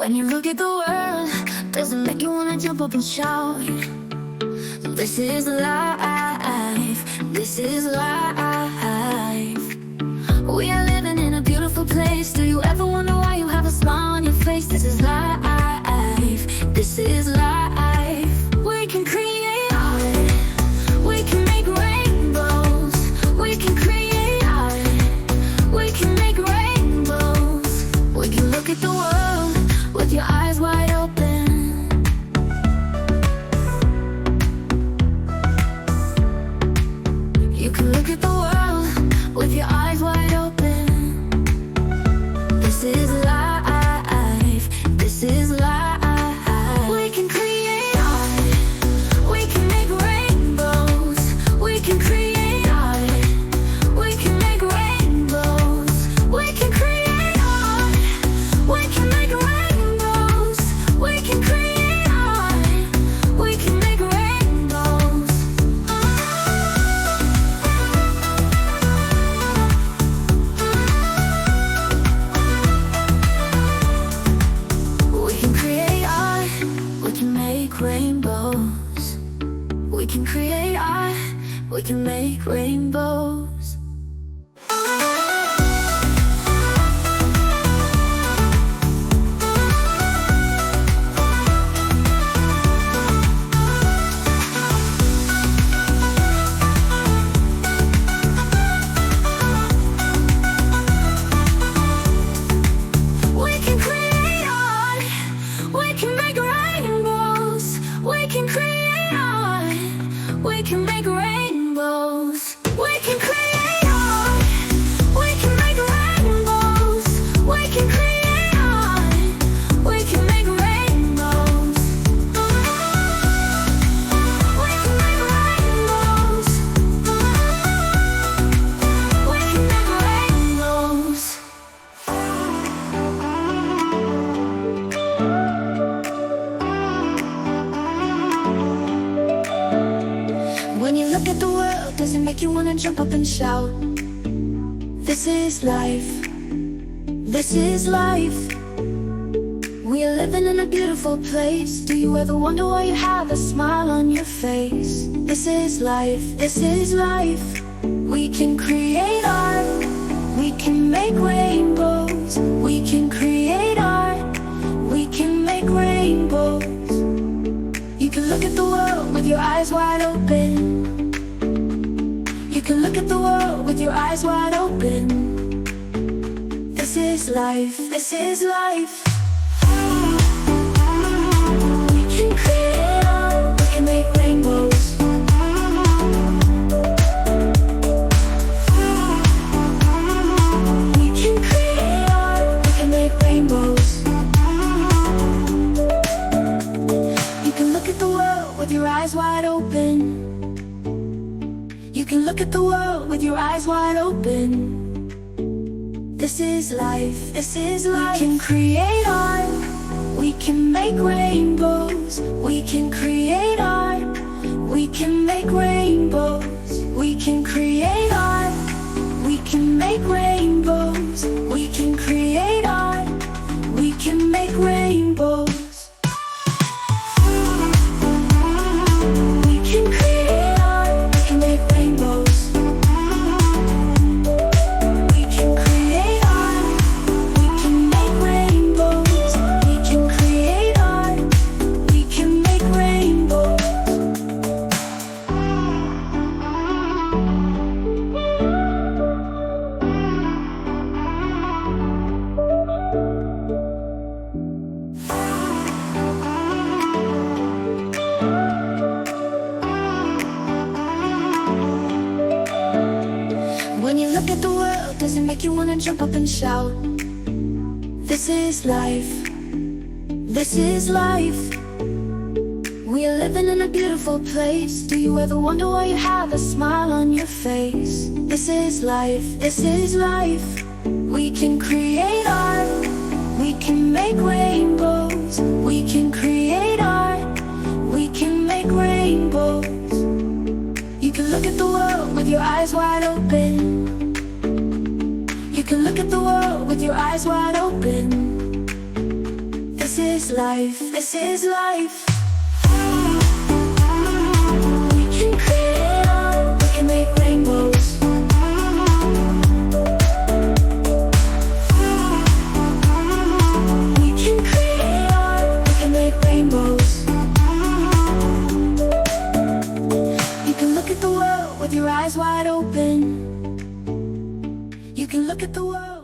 When you look at the world, does it make you wanna jump up and shout? This is life, this is life. We are living in a beautiful place. Do you ever wonder why you have a smile on your face? This is life, this is life. We can create art, we can make rainbows. We can create art, we can make rainbows. We can look at the world with your eyes wide open. You can look at the world with your eyes wide open. This is life, this is life. We can create art, we can make rainbows. We can create art, we can make rainbows. We can create art, we can make rainbows. We can create art, we can make rainbows. We can create art, we can make rainbows. We can create art, we can make rainbows. We can create art, we can make rainbows. We can create art, we can make rainbows. We can create art, we can make rainbows. We can create art, we can make rainbows. We can make rainbows. We can make rainbows. When you look at the world, does it make you wanna jump up and shout? This is life, this is life. We are living in a beautiful place. Do you ever wonder why you have a smile on your face? This is life, this is life. We can create art, we can make rainbows. We can create art, we can make rainbows. You can look at the world with your eyes wide open. You can look at the world with your eyes wide open. This is life, this is life. We can create art, we can make rainbows. We can create art, we can make rainbows. You can look at the world with your eyes wide open. You can look at the world with your eyes wide open. This is life, this is life. We can create art, we can make rainbows. We can create art, we can make rainbows. We can create art, we can make rainbows. We can create art, we can make rainbows. We can create art, we can make rainbows. We can create art, we can make rainbows. We can create art, we can make rainbows. When you look at the world, does it make you wanna jump up and shout? This is life, this is life. We are living in a beautiful place. Do you ever wonder why you have a smile on your face? This is life, this is life. We can create art, we can make rainbows. We can create art, we can make rainbows. You can look at the world with your eyes wide open. You can look at the world with your eyes wide open. This is life, this is life. We can create art, we can make rainbows. We can create art, we can make rainbows. You can look at the world with your eyes wide open. You can look at the world